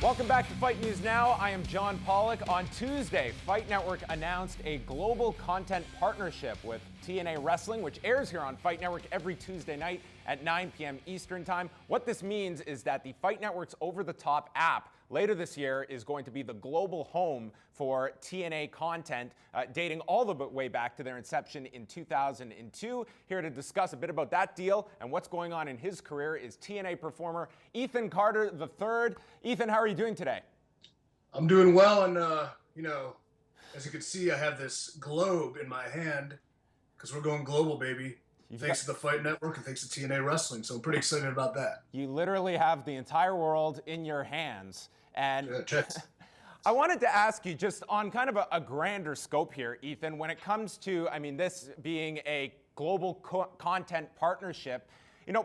Welcome back to Fight News Now. I am John Pollock. On Tuesday, Fight Network announced a global content partnership with TNA Wrestling, which airs here on Fight Network every Tuesday night at 9 p.m. Eastern Time. What this means is that the Fight Network's over-the-top app later this year is going to be the global home for TNA content, dating all the way back to their inception in 2002. Here to discuss a bit about that deal and what's going on in his career is TNA performer Ethan Carter III. Ethan, how are you doing today? I'm doing well, and as you can see, I have this globe in my hand because we're going global, baby. Thanks to the Fight Network and thanks to TNA Wrestling, so I'm pretty excited about that. You literally have the entire world in your hands. And Yeah, I wanted to ask you just on kind of a grander scope here, Ethan, when it comes to, this being a global content partnership,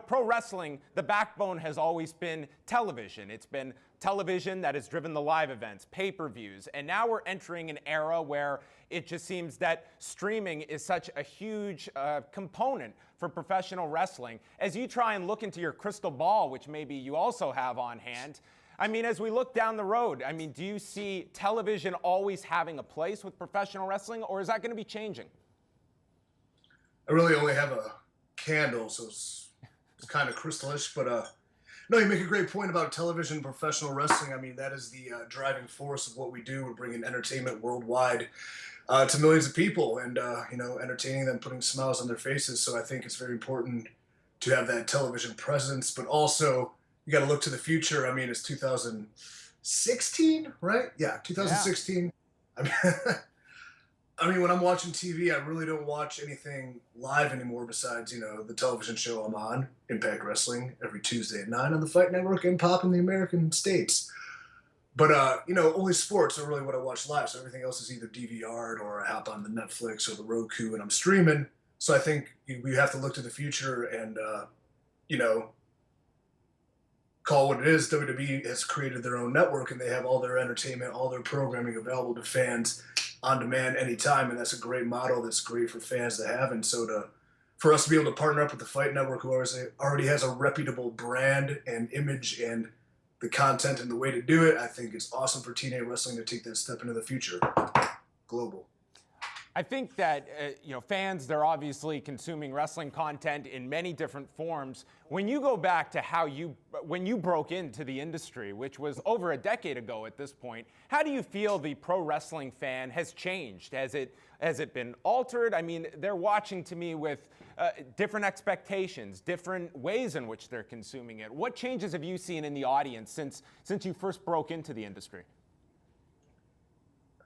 pro wrestling, the backbone has always been television. It's been television that has driven the live events, pay-per-views, and now we're entering an era where it just seems that streaming is such a huge component for professional wrestling. As you try and look into your crystal ball, which maybe you also have on hand, as we look down the road, do you see television always having a place with professional wrestling, or is that going to be changing? I really only have a candle, so it's kind of crystalish, but no, you make a great point about television and professional wrestling. That is the driving force of what we do. We're bringing entertainment worldwide to millions of people and, entertaining them, putting smiles on their faces. So I think it's very important to have that television presence, but also you got to look to the future. It's 2016, right? Yeah, 2016. Yeah. When I'm watching TV, I really don't watch anything live anymore besides, the television show I'm on, Impact Wrestling, every Tuesday at 9 on the Fight Network and Pop in the American States. But, only sports are really what I watch live. So everything else is either DVR'd or I hop on the Netflix or the Roku and I'm streaming. So I think we have to look to the future and, call what it is. WWE has created their own network and they have all their entertainment, all their programming available to fans on demand anytime, and that's a great model that's great for fans to have. And so for us to be able to partner up with the Fight Network, who already has a reputable brand and image and the content and the way to do it, I think it's awesome for TNA Wrestling to take that step into the future. Global. I think that, fans, they're obviously consuming wrestling content in many different forms. When you go back to when you broke into the industry, which was over a decade ago at this point, how do you feel the pro wrestling fan has changed? Has it been altered? They're watching to me with different expectations, different ways in which they're consuming it. What changes have you seen in the audience since you first broke into the industry?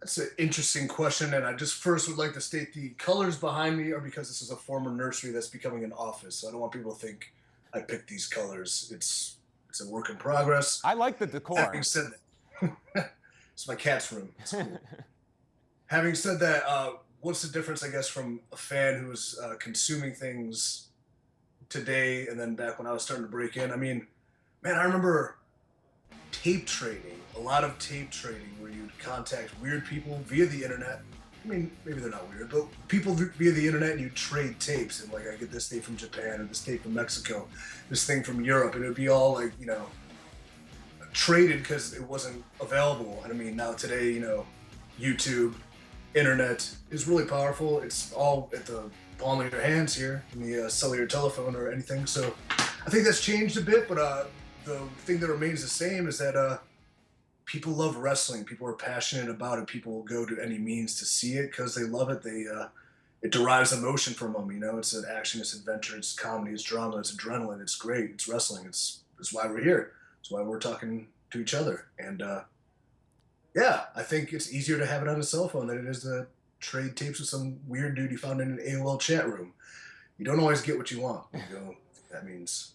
That's an interesting question, and I just first would like to state the colors behind me are because this is a former nursery that's becoming an office. So I don't want people to think I picked these colors. It's a work in progress. I like the decor. Having said that, it's my cat's room. It's cool. Having said that, what's the difference, I guess, from a fan who's consuming things today and then back when I was starting to break in? I remember tape trading. A lot of tape trading where you'd contact weird people via the internet. Maybe they're not weird, but people via the internet, and you trade tapes. And I get this tape from Japan, or this tape from Mexico, this thing from Europe, and it would be all traded because it wasn't available. And now today, YouTube, internet is really powerful. It's all at the palm of your hands here in the cellular telephone or anything. So I think that's changed a bit, but the thing that remains the same is that people love wrestling. People are passionate about it. People will go to any means to see it because they love it. It derives emotion from them. It's an action, it's adventure, it's comedy, it's drama, it's adrenaline. It's great. It's wrestling. It's why we're here. It's why we're talking to each other. And I think it's easier to have it on a cell phone than it is to trade tapes with some weird dude you found in an AOL chat room. You don't always get what you want. That means...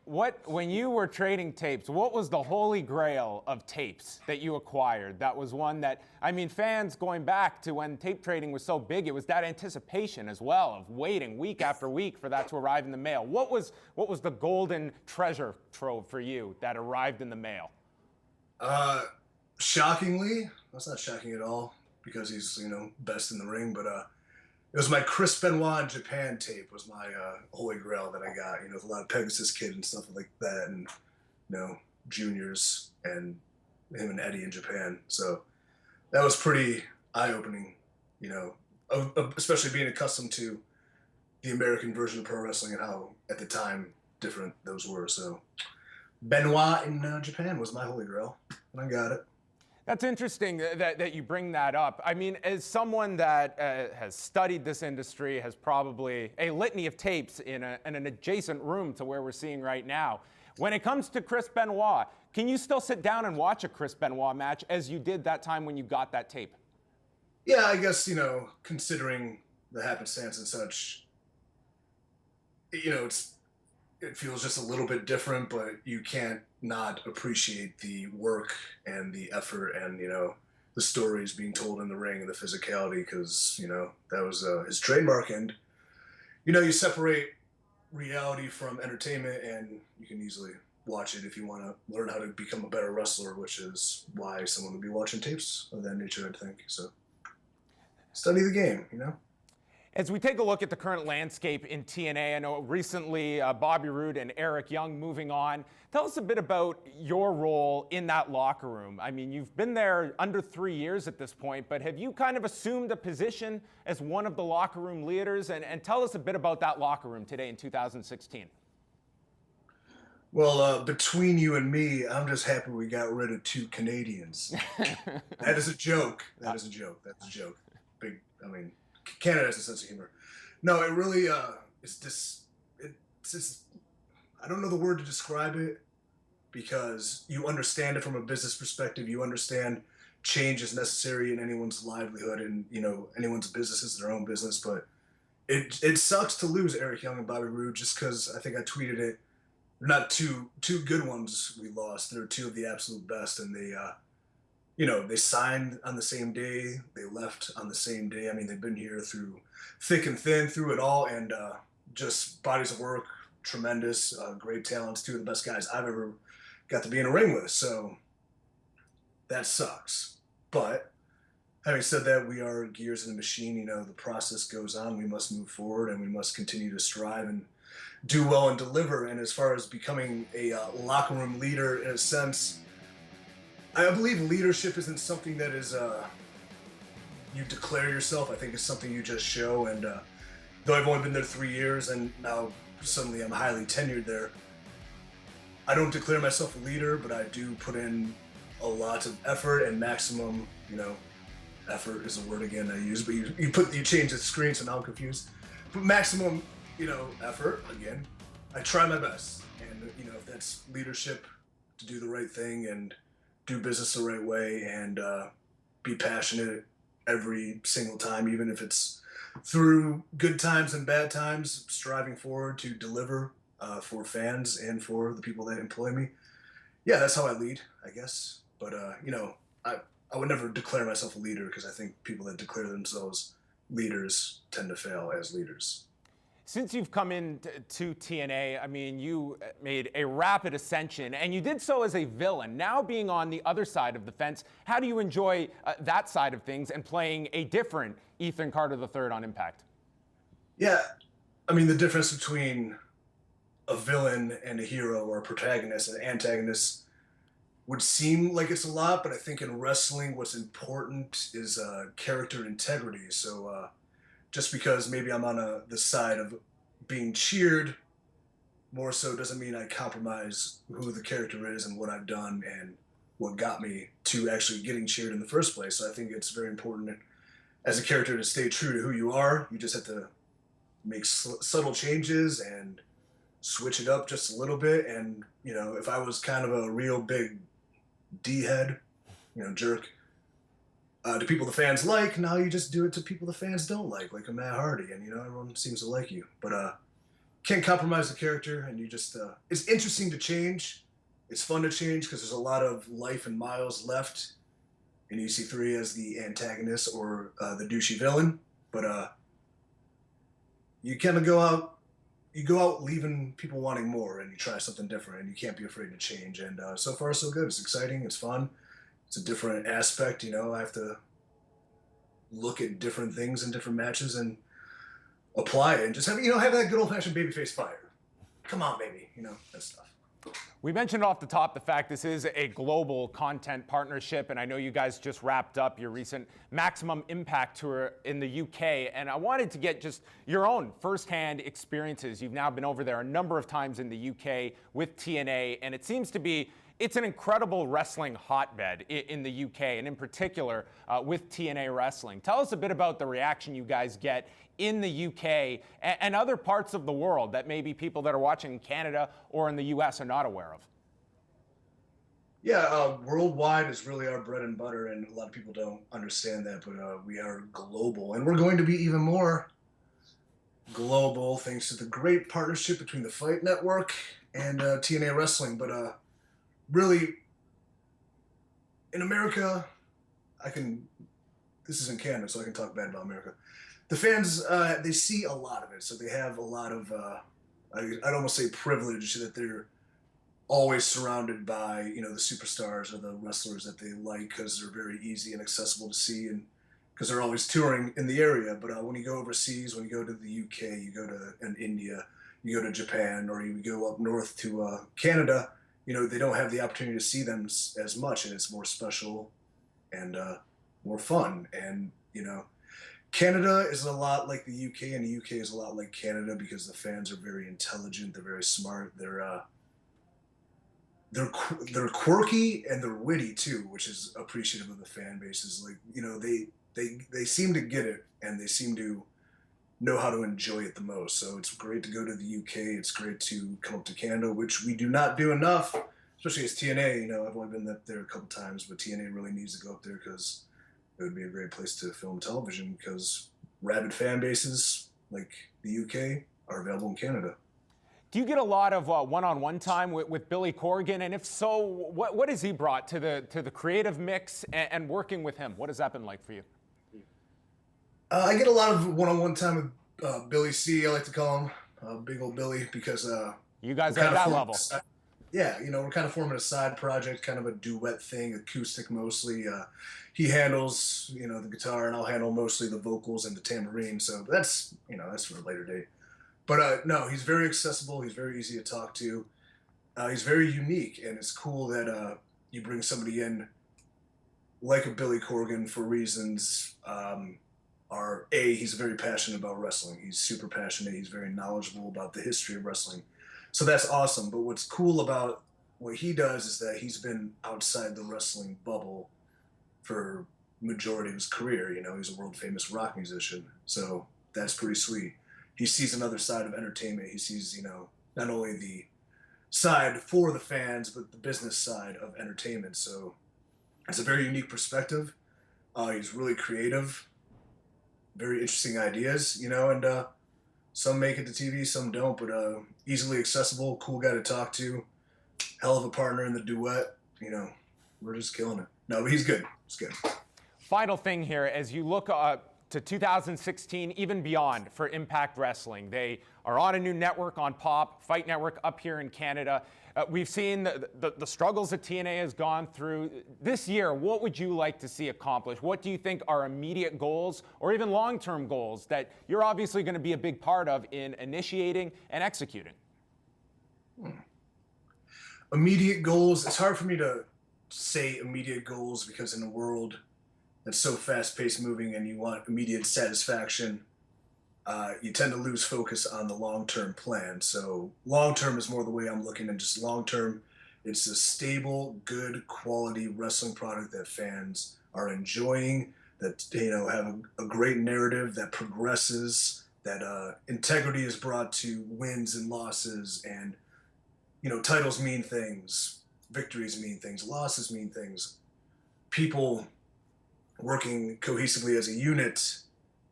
When you were trading tapes, what was the holy grail of tapes that you acquired? That was one that, fans going back to when tape trading was so big, it was that anticipation as well of waiting week after week for that to arrive in the mail. What was the golden treasure trove for you that arrived in the mail? Shockingly, that's not shocking at all because he's, best in the ring, but it was my Chris Benoit in Japan tape was my holy grail that I got, with a lot of Pegasus Kid and stuff like that, and, juniors and him and Eddie in Japan. So that was pretty eye-opening, you know, especially being accustomed to the American version of pro wrestling and how, at the time, different those were. So Benoit in Japan was my holy grail, and I got it. That's interesting that you bring that up. I mean, as someone that has studied this industry, has probably a litany of tapes in an adjacent room to where we're seeing right now. When it comes to Chris Benoit, can you still sit down and watch a Chris Benoit match as you did that time when you got that tape? Yeah, I guess, considering the happenstance and such, it feels just a little bit different, but you can't not appreciate the work and the effort and, the stories being told in the ring and the physicality, because, that was his trademark. And, you separate reality from entertainment, and you can easily watch it if you want to learn how to become a better wrestler, which is why someone would be watching tapes of that nature, I think. So study the game. As we take a look at the current landscape in TNA, I know recently Bobby Roode and Eric Young moving on. Tell us a bit about your role in that locker room. I mean, you've been there under 3 years at this point, but have you kind of assumed a position as one of the locker room leaders? And tell us a bit about that locker room today in 2016. Well, between you and me, I'm just happy we got rid of 2 Canadians. That is a joke. That is a joke. That's a joke. Canada has a sense of humor. No, it really it's just, I don't know the word to describe it, because you understand it from a business perspective. You understand change is necessary in anyone's livelihood, and anyone's business is their own business. But it sucks to lose Eric Young and Bobby Roode, just because I think I tweeted it. They're not two good ones we lost. They're 2 of the absolute best, and they signed on the same day. They left on the same day. I mean, they've been here through thick and thin, through it all, and just bodies of work, tremendous, great talents, 2 of the best guys I've ever got to be in a ring with. So that sucks. But having said that, we are gears in the machine. The process goes on. We must move forward, and we must continue to strive and do well and deliver. And as far as becoming a locker room leader, in a sense, I believe leadership isn't something that is you declare yourself. I think it's something you just show. And though I've only been there 3 years, and now suddenly I'm highly tenured there, I don't declare myself a leader, but I do put in a lot of effort and maximum, effort is a word again I use, but you change the screen, so now I'm confused. But maximum, effort again. I try my best, and if that's leadership, to do the right thing and do business the right way, and be passionate every single time, even if it's through good times and bad times, striving forward to deliver for fans and for the people that employ me. Yeah, that's how I lead, I guess. But I would never declare myself a leader, because I think people that declare themselves leaders tend to fail as leaders. Since you've come into TNA, I mean, you made a rapid ascension, and you did so as a villain. Now being on the other side of the fence, how do you enjoy that side of things and playing a different Ethan Carter III on Impact? Yeah, I mean, the difference between a villain and a hero, or a protagonist and antagonist, would seem like it's a lot, but I think in wrestling what's important is character integrity. So just because maybe I'm on the side of being cheered more so doesn't mean I compromise who the character is and what I've done and what got me to actually getting cheered in the first place. So I think it's very important as a character to stay true to who you are. You just have to make subtle changes and switch it up just a little bit. And, if I was kind of a real big D-head, jerk, to people the fans like, now you just do it to people the fans don't like a Matt Hardy, and everyone seems to like you. But can't compromise the character, and you just it's interesting to change. It's fun to change, because there's a lot of life and miles left in EC3 as the antagonist, or the douchey villain. But you kind of go out leaving people wanting more, and you try something different, and you can't be afraid to change. And so far so good. It's exciting, it's fun. It's a different aspect, I have to look at different things in different matches and apply it, and just have that good old-fashioned babyface fire. Come on, baby, that stuff. We mentioned off the top the fact this is a global content partnership, and I know you guys just wrapped up your recent Maximum Impact tour in the UK, and I wanted to get just your own firsthand experiences. You've now been over there a number of times in the UK with TNA, and it seems to be it's an incredible wrestling hotbed in the UK, and in particular with TNA Wrestling. Tell us a bit about the reaction you guys get in the UK and other parts of the world that maybe people that are watching in Canada or in the US are not aware of. Yeah, worldwide is really our bread and butter, and a lot of people don't understand that, but we are global, and we're going to be even more global thanks to the great partnership between the Fight Network and TNA Wrestling. But really, in America, this is in Canada, so I can talk bad about America. The fans, they see a lot of it, so they have a lot of, I'd almost say privilege that they're always surrounded by, the superstars or the wrestlers that they like because they're very easy and accessible to see, and because they're always touring in the area. But when you go overseas, when you go to the UK, you go to India, you go to Japan, or you go up north to Canada, they don't have the opportunity to see them as much, and it's more special and more fun. And, Canada is a lot like the UK, and the UK is a lot like Canada because the fans are very intelligent, they're very smart, they're quirky and they're witty too, which is appreciative of the fan bases. Like, they seem to get it, and they seem to know how to enjoy it the most. So it's great to go to the UK. It's great to come up to Canada, which we do not do enough, especially as TNA. I've only been up there a couple times, but TNA really needs to go up there because it would be a great place to film television, because rabid fan bases like the UK are available in Canada. Do you get a lot of one-on-one time with Billy Corgan? And if so, what has he brought to the creative mix and working with him? What has that been like for you? I get a lot of one-on-one time with Billy C, I like to call him, Big Old Billy, because you guys are at that level. Yeah, we're kind of forming a side project, kind of a duet thing, acoustic mostly. He handles, the guitar, and I'll handle mostly the vocals and the tambourine. So that's for a later date. But no, he's very accessible. He's very easy to talk to. He's very unique, and it's cool that you bring somebody in like a Billy Corgan for reasons. He's very passionate about wrestling. He's super passionate. He's very knowledgeable about the history of wrestling. So that's awesome. But what's cool about what he does is that he's been outside the wrestling bubble for majority of his career. He's a world famous rock musician. So that's pretty sweet. He sees another side of entertainment. He sees, not only the side for the fans, but the business side of entertainment. So it's a very unique perspective. He's really creative, very interesting ideas, and some make it to TV, some don't, but easily accessible, cool guy to talk to, hell of a partner in the duet. We're just killing it. No, but he's good. He's good. Final thing here, as you look to 2016, even beyond for Impact Wrestling. They are on a new network on Pop, Fight Network up here in Canada. We've seen the struggles that TNA has gone through. This year, what would you like to see accomplished? What do you think are immediate goals or even long-term goals that you're obviously going to be a big part of in initiating and executing? Immediate goals. It's hard for me to say immediate goals because in a world that's so fast-paced moving and you want immediate satisfaction, you tend to lose focus on the long-term plan. So long-term is more the way I'm looking, and just long-term, it's a stable, good quality wrestling product that fans are enjoying, that have a great narrative that progresses, that integrity is brought to wins and losses, and titles mean things, victories mean things, losses mean things. People working cohesively as a unit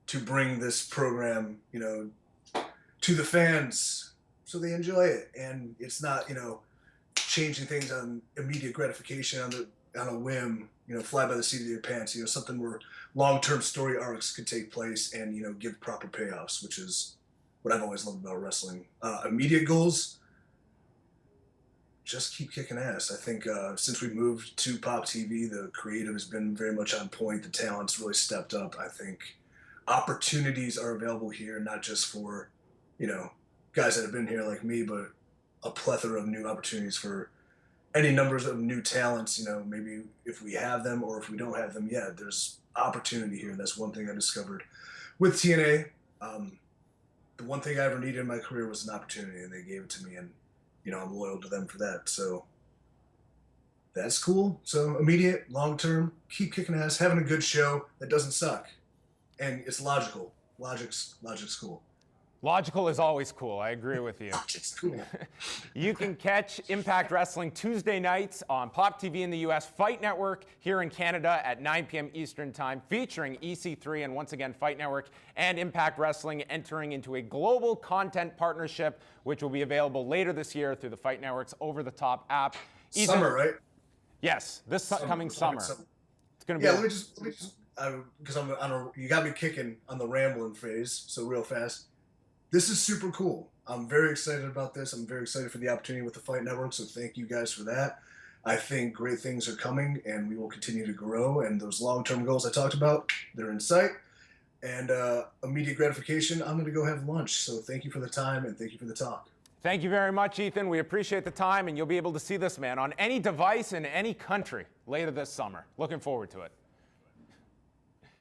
to bring this program, to the fans so they enjoy it. And it's not, changing things on immediate gratification on a whim, fly by the seat of your pants, something where long-term story arcs could take place and, give proper payoffs, which is what I've always loved about wrestling. Immediate goals, just keep kicking ass. I think since we moved to Pop TV, the creative has been very much on point. The talent's really stepped up. I think opportunities are available here, not just for, guys that have been here like me, but a plethora of new opportunities for any numbers of new talents. Maybe if we have them or if we don't have them yet, there's opportunity here. That's one thing I discovered with TNA. The one thing I ever needed in my career was an opportunity, and they gave it to me, and I'm loyal to them for that. So that's cool. So immediate, long term, keep kicking ass, having a good show that doesn't suck, and it's logical. Logic's cool. Logical is always cool. I agree with you. Logic's cool. You can catch Impact Wrestling Tuesday nights on Pop TV in the US, Fight Network here in Canada at 9 p.m. Eastern Time, featuring EC3 and once again Fight Network and Impact Wrestling entering into a global content partnership, which will be available later this year through the Fight Network's over-the-top app. Ethan, Summer, right? Yes, this coming summer. It's going to be. Yeah, let me just because you got me kicking on the rambling phase, so real fast. This is super cool. I'm very excited about this. I'm very excited for the opportunity with the Fight Network, so thank you guys for that. I think great things are coming, and we will continue to grow, and those long-term goals I talked about, they're in sight. And immediate gratification, I'm going to go have lunch. So thank you for the time, and thank you for the talk. Thank you very much, Ethan. We appreciate the time, and you'll be able to see this man on any device in any country later this summer. Looking forward to it.